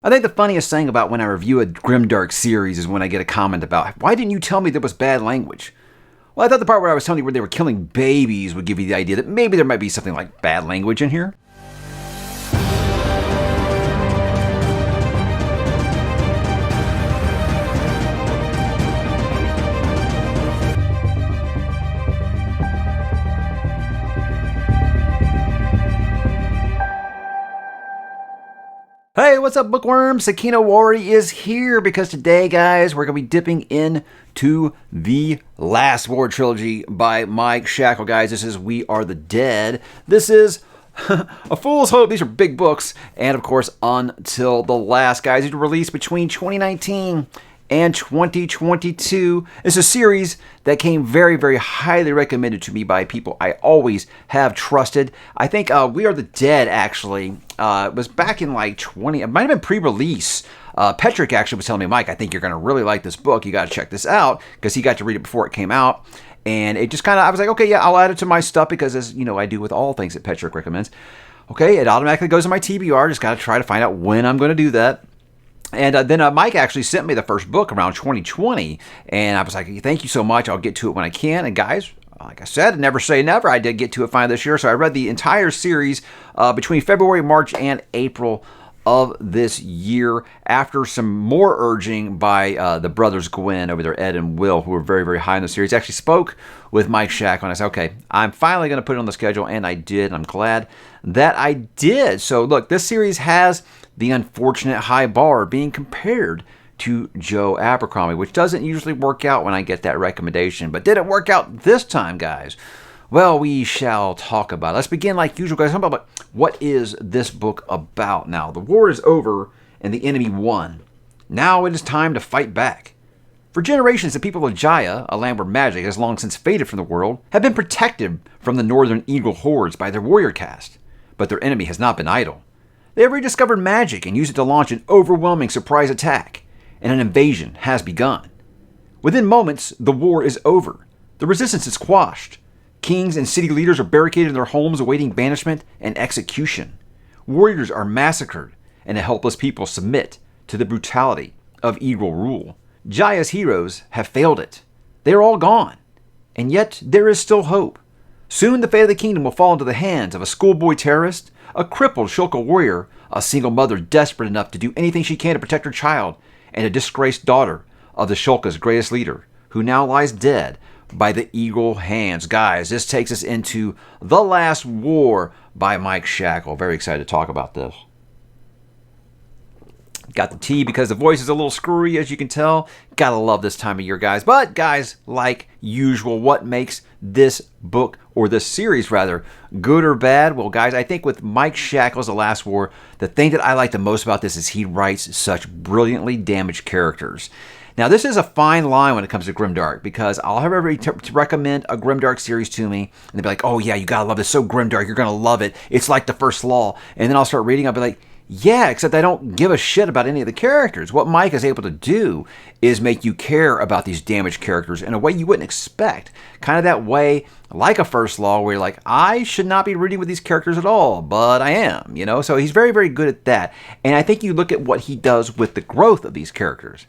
I think the funniest thing about when I review a Grimdark series is when I get a comment about, why didn't you tell me there was bad language? Well, I thought the part where I was telling you where they were killing babies would give you the idea that maybe there might be something like bad language in here. Hey, what's up, bookworms? Sakina Wari is here because today, guys, we're going to be dipping into the Last War Trilogy by Mike Shackle. Guys, this is We Are the Dead. This is A Fool's Hope. These are big books. And, of course, Until the Last, guys. These were released between 2019 and 2022. It's a series that came very, very highly recommended to me by people I always have trusted. I think We Are the Dead, actually, was back in like 20, it might have been pre-release. Petrick actually was telling me, Mike, I think you're going to really like this book. You got to check this out, because he got to read it before it came out. And it just kind of, I was like, okay, yeah, I'll add it to my stuff, because as you know, I do with all things that Petrick recommends. Okay, it automatically goes to my TBR. Just got to try to find out when I'm going to do that. And then Mike actually sent me the first book around 2020, and I was like, thank you so much. I'll get to it when I can. And guys, like I said, never say never. I did get to it finally this year, so I read the entire series between February, March, and April of this year, after some more urging by the brothers Gwyn over there, Ed and Will, who were very, very high in the series. I actually spoke with Mike Shackle, and I said, okay, I'm finally going to put it on the schedule, and I did, and I'm glad that I did. So look, this series has the unfortunate high bar being compared to Joe Abercrombie, which doesn't usually work out when I get that recommendation. But did it work out this time, guys? Well, we shall talk about it. Let's begin like usual, guys. How about what is this book about now? The war is over and the enemy won. Now it is time to fight back. For generations, the people of Jaya, a land where magic has long since faded from the world, have been protected from the northern eagle hordes by their warrior caste. But their enemy has not been idle. They have rediscovered magic and used it to launch an overwhelming surprise attack, and an invasion has begun. Within moments, the war is over. The resistance is quashed. Kings and city leaders are barricaded in their homes awaiting banishment and execution. Warriors are massacred, and a helpless people submit to the brutality of Eagle rule. Jaya's heroes have failed it. They are all gone, and yet there is still hope. Soon the fate of the kingdom will fall into the hands of a schoolboy terrorist, a crippled Shulka warrior, a single mother desperate enough to do anything she can to protect her child, and a disgraced daughter of the Shulka's greatest leader, who now lies dead by the Eagle hands. Guys, this takes us into The Last War by Mike Shackle. Very excited to talk about this. Got the tea because the voice is a little screwy, as you can tell. Gotta love this time of year, guys. But, guys, like usual, what makes this book, or this series rather, good or bad? Well, guys, I think with Mike Shackle's The Last War, the thing that I like the most about this is he writes such brilliantly damaged characters. Now, this is a fine line when it comes to Grimdark, because I'll have everybody to recommend a Grimdark series to me, and they'll be like, oh yeah, you gotta love this, so Grimdark, you're gonna love it. It's like the First Law. And then I'll start reading, I'll be like, yeah, except I don't give a shit about any of the characters. What Mike is able to do is make you care about these damaged characters in a way you wouldn't expect. Kind of that way, like a First Law, where you're like, I should not be reading with these characters at all, but I am, you know? So he's very, very good at that. And I think you look at what he does with the growth of these characters.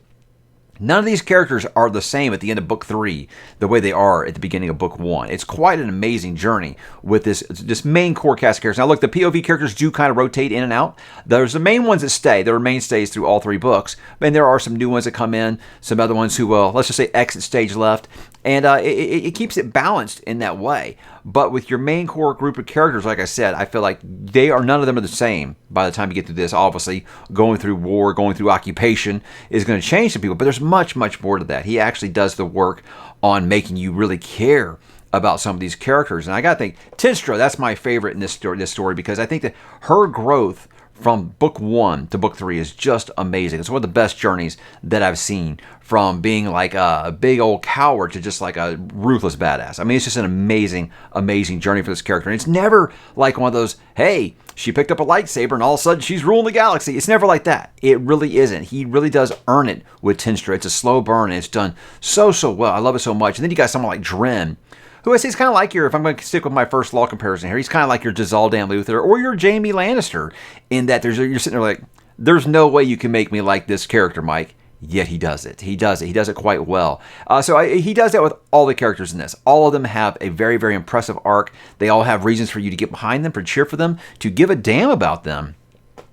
None of these characters are the same at the end of book 3 the way they are at the beginning of book 1. It's quite an amazing journey with this main core cast of characters. Now look, the POV characters do kind of rotate in and out. There's the main ones that stay. There are mainstays through all 3 books. And there are some new ones that come in, some other ones who will, let's just say, exit stage left. And it keeps it balanced in that way. But with your main core group of characters, like I said, I feel like none of them are the same by the time you get through this. Obviously, going through war, going through occupation is going to change some people. But there's much, much more to that. He actually does the work on making you really care about some of these characters. And I got to think, Tinstra, that's my favorite in this story, because I think that her growth from book 1 to book 3 is just amazing. It's one of the best journeys that I've seen, from being like a big old coward to just like a ruthless badass. I mean, it's just an amazing, amazing journey for this character. And it's never like one of those, hey, she picked up a lightsaber and all of a sudden she's ruling the galaxy. It's never like that. It really isn't. He really does earn it with Tinstra. It's a slow burn, and it's done so, so well. I love it so much. And then you got someone like Dren, who I say is kind of like if I'm going to stick with my First Law comparison here, he's kind of like your Dizaldan Luther or your Jaime Lannister, in that you're sitting there like, there's no way you can make me like this character, Mike. Yet he does it. He does it. He does it quite well. He does that with all the characters in this. All of them have a very, very impressive arc. They all have reasons for you to get behind them, to cheer for them, to give a damn about them,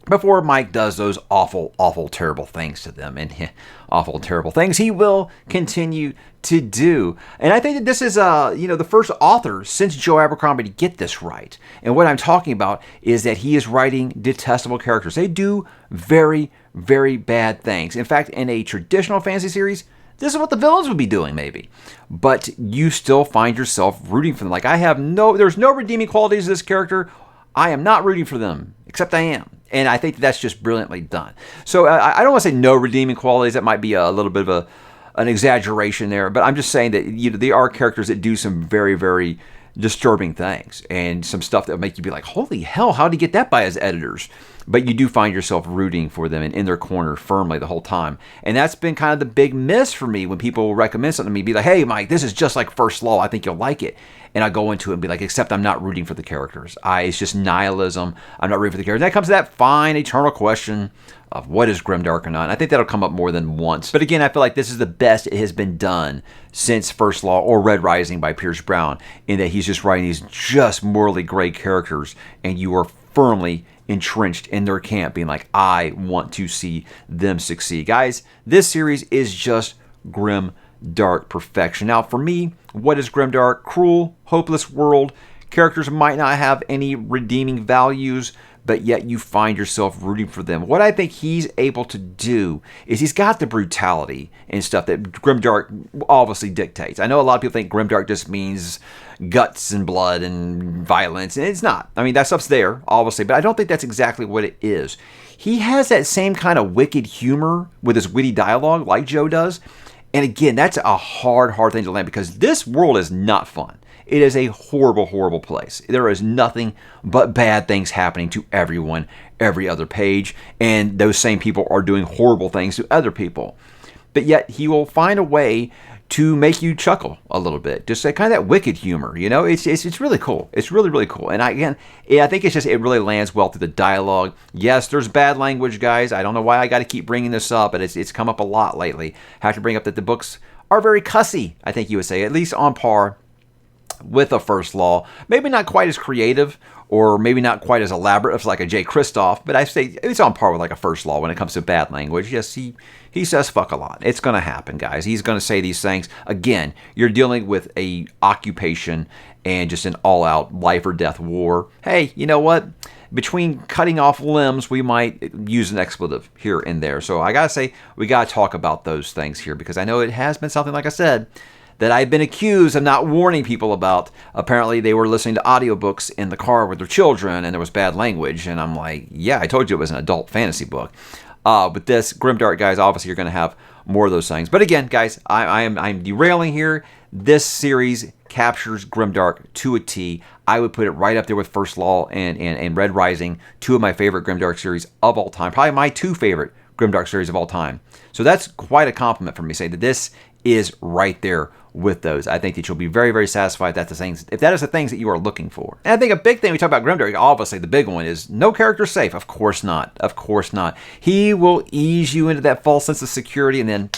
before Mike does those awful, awful, terrible things to them. And awful, terrible things he will continue to do. And I think that this is, the first author since Joe Abercrombie to get this right. And what I'm talking about is that he is writing detestable characters. They do very, very bad things. In fact, in a traditional fantasy series, this is what the villains would be doing, maybe. But you still find yourself rooting for them. Like, there's no redeeming qualities of this character. I am not rooting for them, except I am. And I think that's just brilliantly done. So I don't want to say no redeeming qualities. That might be a little bit of an exaggeration there. But I'm just saying that there are characters that do some very, very disturbing things. And some stuff that will make you be like, holy hell, how did he get that by his editors? But you do find yourself rooting for them and in their corner firmly the whole time. And that's been kind of the big miss for me when people recommend something to me. Be like, hey, Mike, this is just like First Law. I think you'll like it. And I go into it and be like, except I'm not rooting for the characters. It's just nihilism. I'm not rooting for the characters. And that comes to that fine, eternal question of what is Grimdark or not. And I think that'll come up more than once. But again, I feel like this is the best it has been done since First Law or Red Rising by Pierce Brown, in that he's just writing these just morally gray characters, and you are firmly entrenched in their camp, being like, I want to see them succeed. Guys, this series is just Grimdark perfection. Now, for me, what is Grimdark? Cruel, hopeless world. Characters might not have any redeeming values, but yet you find yourself rooting for them. What I think he's able to do is he's got the brutality and stuff that Grimdark obviously dictates. I know a lot of people think Grimdark just means guts and blood and violence, and it's not. I mean, that stuff's there, obviously, but I don't think that's exactly what it is. He has that same kind of wicked humor with his witty dialogue like Joe does. And again, that's a hard thing to land, because this world is not fun. It is a horrible, horrible place. There is nothing but bad things happening to everyone every other page, and those same people are doing horrible things to other people. But yet he will find a way to make you chuckle a little bit. Just kind of that wicked humor, It's really cool. It's really, really cool. And I think it really lands well through the dialogue. Yes, there's bad language, guys. I don't know why I got to keep bringing this up, but it's come up a lot lately. I have to bring up that the books are very cussy, I think you would say, at least on par with a First Law. Maybe not quite as creative, or maybe not quite as elaborate as like a Jay Kristoff, but I say it's on par with like a First Law when it comes to bad language. Yes, he says fuck a lot. It's going to happen, guys. He's going to say these things. Again, you're dealing with a occupation and just an all-out life or death war. Hey, you know what? Between cutting off limbs, we might use an expletive here and there. So I got to say, we got to talk about those things here, because I know it has been something, like I said, that I've been accused of not warning people about. Apparently, they were listening to audiobooks in the car with their children, and there was bad language. And I'm like, yeah, I told you it was an adult fantasy book. With this Grimdark, guys, obviously you're going to have more of those things. But again, guys, I'm derailing here. This series captures Grimdark to a T. I would put it right up there with First Law and Red Rising, two of my favorite Grimdark series of all time. Probably my two favorite Grimdark series of all time. So that's quite a compliment for me, saying that this is right there with those. I think that you'll be very, very satisfied if that is the things that you are looking for. And I think a big thing we talk about Grimdark, obviously the big one, is no character safe. Of course not. Of course not. He will ease you into that false sense of security, and then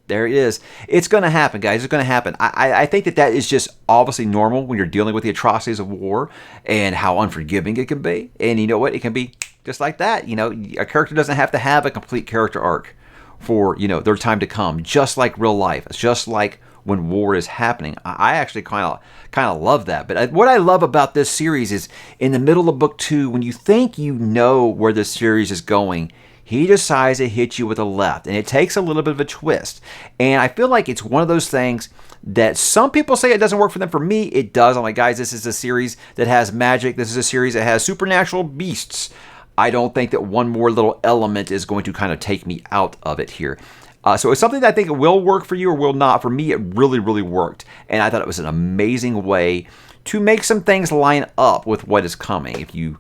there it is. It's going to happen, guys. It's going to happen. I think that is just obviously normal when you're dealing with the atrocities of war and how unforgiving it can be. And you know what? It can be just like that. A character doesn't have to have a complete character arc for, their time to come, just like real life. It's just like when war is happening. I actually kind of love that. But what I love about this series is in the middle of book 2, when you think you know where this series is going, he decides to hit you with a left, and it takes a little bit of a twist. And I feel like it's one of those things that some people say it doesn't work for them. For me, it does. I'm like, guys, this is a series that has magic. This is a series that has supernatural beasts. I don't think that one more little element is going to kind of take me out of it here. So it's something that I think will work for you or will not. For me, it really, really worked. And I thought it was an amazing way to make some things line up with what is coming. If you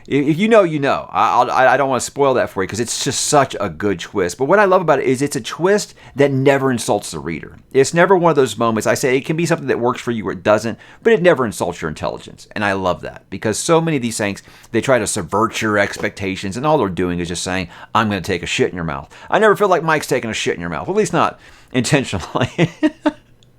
If you know, you know. I don't want to spoil that for you because it's just such a good twist. But what I love about it is it's a twist that never insults the reader. It's never one of those moments. I say it can be something that works for you or it doesn't, but it never insults your intelligence. And I love that because so many of these things, they try to subvert your expectations, and all they're doing is just saying, I'm going to take a shit in your mouth. I never feel like Mike's taking a shit in your mouth, at least not intentionally.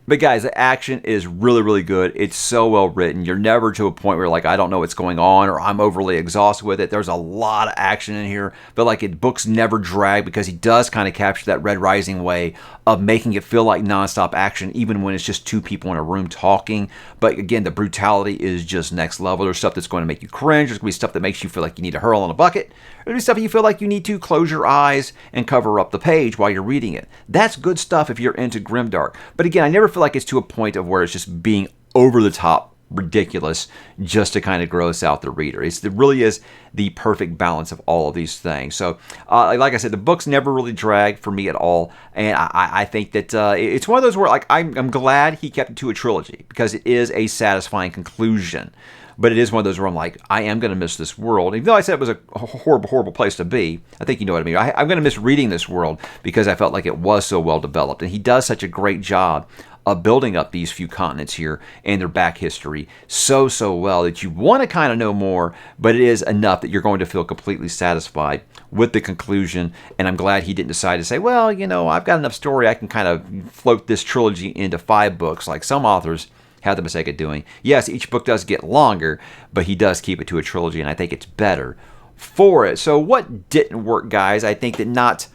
But guys, the action is really, really good. It's so well written. You're never to a point where you're like, I don't know what's going on, or I'm overly exhausted with it. There's a lot of action in here, but like books never drag because he does kind of capture that Red Rising way of making it feel like nonstop action, even when it's just two people in a room talking. But again, the brutality is just next level. There's stuff that's going to make you cringe. There's going to be stuff that makes you feel like you need to hurl in a bucket. There's going to be stuff you feel like you need to close your eyes and cover up the page while you're reading it. That's good stuff if you're into Grimdark. But again, I never feel like it's to a point of where it's just being over the top ridiculous just to kind of gross out the reader. It really is the perfect balance of all of these things. So like I said, the books never really drag for me at all, and I think that it's one of those where like I'm glad he kept it to a trilogy because it is a satisfying conclusion. But it is one of those where I'm like, I am going to miss this world. Even though I said it was a horrible, horrible place to be, I think you know what I mean. I'm going to miss reading this world because I felt like it was so well developed. And he does such a great job of building up these few continents here and their back history so well that you want to kind of know more, but it is enough that you're going to feel completely satisfied with the conclusion. And I'm glad he didn't decide to say, well, you know, I've got enough story. I can kind of float this trilogy into 5 books like some authors had the mistake of doing. Yes, each book does get longer, but he does keep it to a trilogy, and I think it's better for it. So what didn't work, guys? I think that not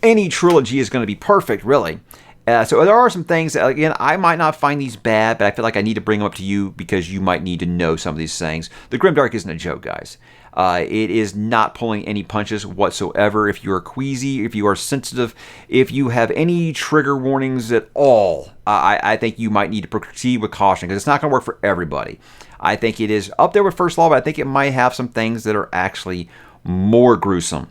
any trilogy is going to be perfect, really. So there are some things that, again, I might not find these bad, but I feel like I need to bring them up to you because you might need to know some of these things. The Grimdark isn't a joke, guys. It is not pulling any punches whatsoever. If you are queasy, if you are sensitive, if you have any trigger warnings at all, I think you might need to proceed with caution because it's not going to work for everybody. I think it is up there with First Law, but I think it might have some things that are actually more gruesome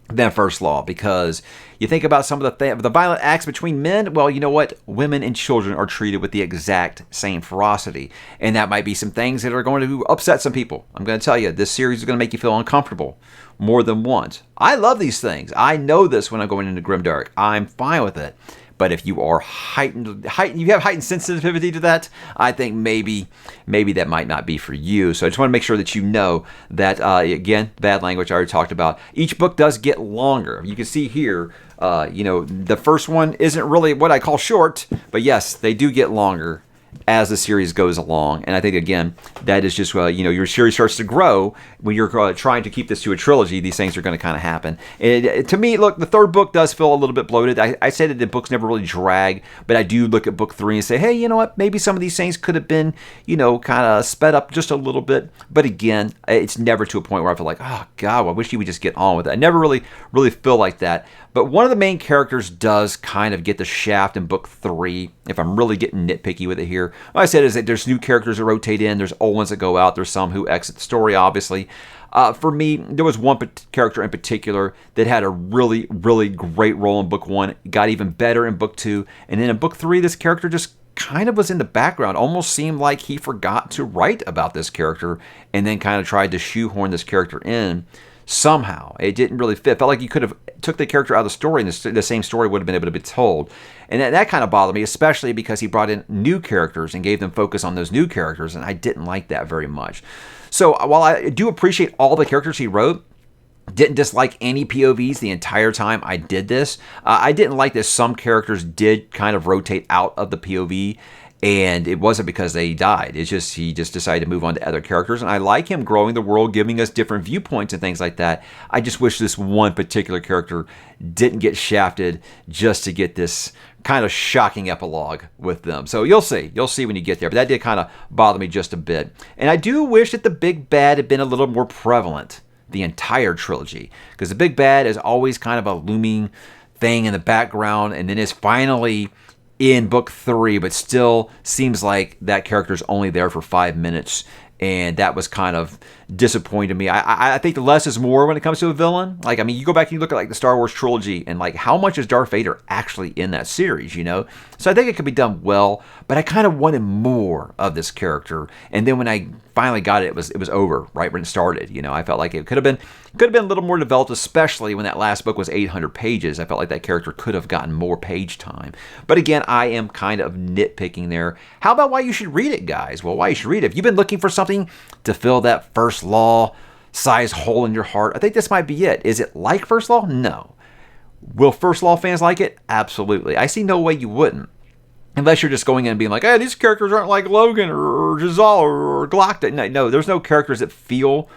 than First Law, because you think about some of the violent acts between men. Well, you know what? Women and children are treated with the exact same ferocity, and that might be some things that are going to upset some people. I'm going to tell you, this series is going to make you feel uncomfortable more than once. I love these things. I know this when I'm going into Grimdark. I'm fine with it. But if you are you have heightened sensitivity to that, I think maybe that might not be for you. So I just want to make sure that you know that, again, bad language I already talked about. Each book does get longer. You can see here, the first one isn't really what I call short, but yes, they do get longer as the series goes along. And I think, again, that is just, your series starts to grow. When you're trying to keep this to a trilogy, these things are going to kind of happen. And to me, look, the third book does feel a little bit bloated. I say that the books never really drag, but I do look at book 3 and say, hey, you know what? Maybe some of these things could have been, kind of sped up just a little bit. But again, it's never to a point where I feel like, oh, God, I wish he would just get on with it. I never really feel like that. But one of the main characters does kind of get the shaft in book 3, if I'm really getting nitpicky with it here. What I said is that there's new characters that rotate in, there's old ones that go out, there's some who exit the story, obviously. For me, there was one character in particular that had a really, really great role in book 1, got even better in book 2, and then in book 3, this character just kind of was in the background, almost seemed like he forgot to write about this character, and then kind of tried to shoehorn this character in. Somehow, it didn't really fit. Felt like you could have took the character out of the story and the same story would have been able to be told. And that kind of bothered me, especially because he brought in new characters and gave them focus on those new characters, and I didn't like that very much. So while I do appreciate all the characters he wrote, didn't dislike any POVs the entire time I did this. I didn't like that some characters did kind of rotate out of the POV, and it wasn't because they died. It's just he just decided to move on to other characters. And I like him growing the world, giving us different viewpoints and things like that. I just wish this one particular character didn't get shafted just to get this kind of shocking epilogue with them. So you'll see when you get there. But that did kind of bother me just a bit. And I do wish that the big bad had been a little more prevalent the entire trilogy, because the big bad is always kind of a looming thing in the background, and then is finally in book 3, but still seems like that character's only there for 5 minutes, and that was kind of disappointing to me. I think the less is more when it comes to a villain. Like, I mean, you go back and you look at like the Star Wars trilogy, and like how much is Darth Vader actually in that series, So I think it could be done well, but I kind of wanted more of this character. And then when I finally got it, it was over right when it started. You know, I felt like it could have been a little more developed, especially when that last book was 800 pages. I felt like that character could have gotten more page time. But again, I am kind of nitpicking there. How about why you should read it, guys? Well, why you should read it? If you've been looking for something to fill that First Law size hole in your heart, I think this might be it. Is it like First Law? No. Will First Law fans like it? Absolutely. I see no way you wouldn't. Unless you're just going in and being like, hey, these characters aren't like Logan or Giselle or Glock. No, there's no characters that feel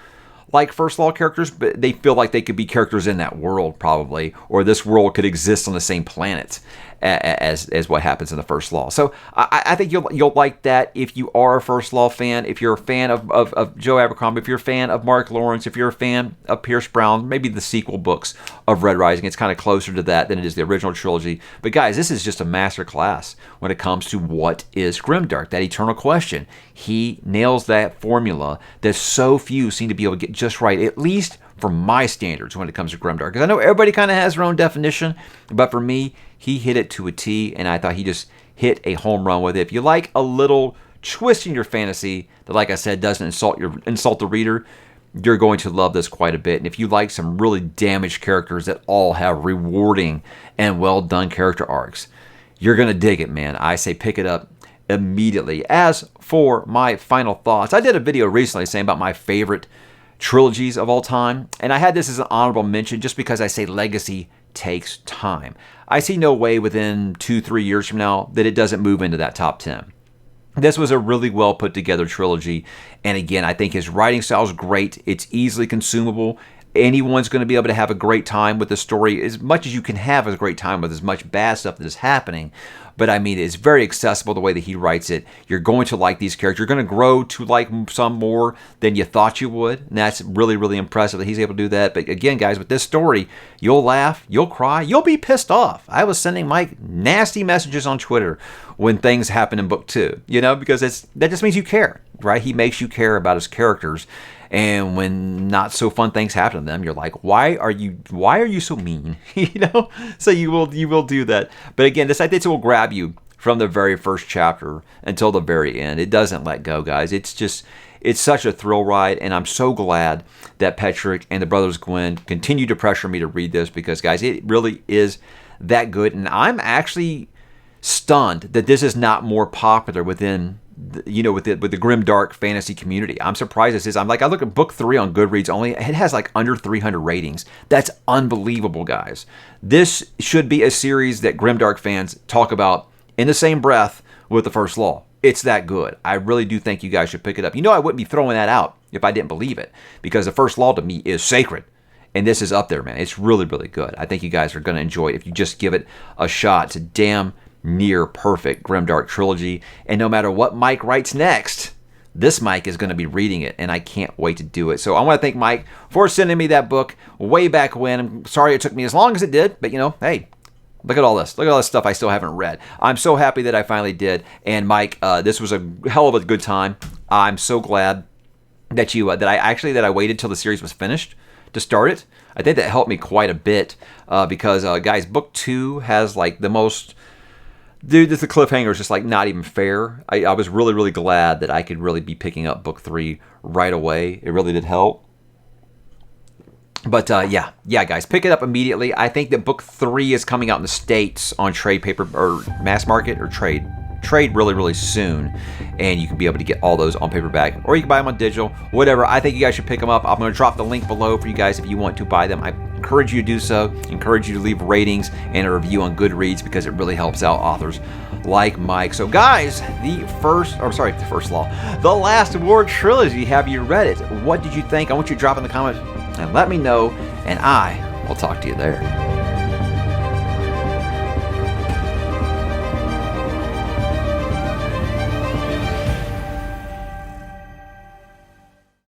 like First Law characters, but they feel like they could be characters in that world probably, or this world could exist on the same planet as what happens in the First Law. So I think you'll like that if you are a First Law fan, if you're a fan of Joe Abercrombie, if you're a fan of Mark Lawrence, if you're a fan of Pierce Brown, maybe the sequel books of Red Rising. It's kind of closer to that than it is the original trilogy. But guys, this is just a master class when it comes to what is Grimdark, that eternal question. He nails that formula that so few seem to be able to get just right, at least for my standards when it comes to Grimdark. Because I know everybody kind of has their own definition, but for me, he hit it to a T, and I thought he just hit a home run with it. If you like a little twist in your fantasy that, like I said, doesn't insult the reader, you're going to love this quite a bit. And if you like some really damaged characters that all have rewarding and well-done character arcs, you're going to dig it, man. I say pick it up immediately. As for my final thoughts, I did a video recently saying about my favorite trilogies of all time, and I had this as an honorable mention just because I say legacy takes time. I see no way within 2-3 years from now that it doesn't move into that top 10. This was a really well put together trilogy, and again, I think his writing style is great. It's easily consumable. Anyone's going to be able to have a great time with the story, as much as you can have a great time with as much bad stuff that is happening. But I mean, it's very accessible the way that he writes it. You're going to like these characters. You're going to grow to like some more than you thought you would. And that's really, really impressive that he's able to do that. But again, guys, with this story, you'll laugh, you'll cry, you'll be pissed off. I was sending Mike nasty messages on Twitter when things happen in book 2, you know, because that just means you care, right? He makes you care about his characters. And when not so fun things happen to them, you're like, why are you so mean? You know? So you will do that. But again, this will grab you from the very first chapter until the very end. It doesn't let go, guys. It's such a thrill ride, and I'm so glad that Petrick and the Brothers Gwyn continue to pressure me to read this because, guys, it really is that good. And I'm actually stunned that this is not more popular within with the Grimdark fantasy community. I'm surprised this is. I look at book 3 on Goodreads only. It has like under 300 ratings. That's unbelievable, guys. This should be a series that Grimdark fans talk about in the same breath with the First Law. It's that good. I really do think you guys should pick it up. You know, I wouldn't be throwing that out if I didn't believe it, because the First Law to me is sacred. And this is up there, man. It's really, really good. I think you guys are going to enjoy it if you just give it a shot. It's a damn near perfect Grimdark trilogy, and no matter what Mike writes next, this Mike is going to be reading it, and I can't wait to do it. So I want to thank Mike for sending me that book way back when. I'm sorry it took me as long as it did, but hey, look at all this stuff I still haven't read. I'm so happy that I finally did. And Mike, this was a hell of a good time. I'm so glad that I waited till the series was finished to start it. I think that helped me quite a bit because guys, book 2 has like the most. Dude, the cliffhanger is just like not even fair. I was really, really glad that I could really be picking up book 3 right away. It really did help. But yeah, guys, pick it up immediately. I think that book 3 is coming out in the States on trade paper or mass market or trade really, really soon, and you can be able to get all those on paperback, or you can buy them on digital, whatever. I think you guys should pick them up. I'm going to drop the link below for you guys if you want to buy them. I encourage you to do so. Encourage you to leave ratings and a review on Goodreads because it really helps out authors like Mike. So guys, the Last War trilogy, have you read it? What did you think? I want you to drop in the comments and let me know, and I will talk to you there.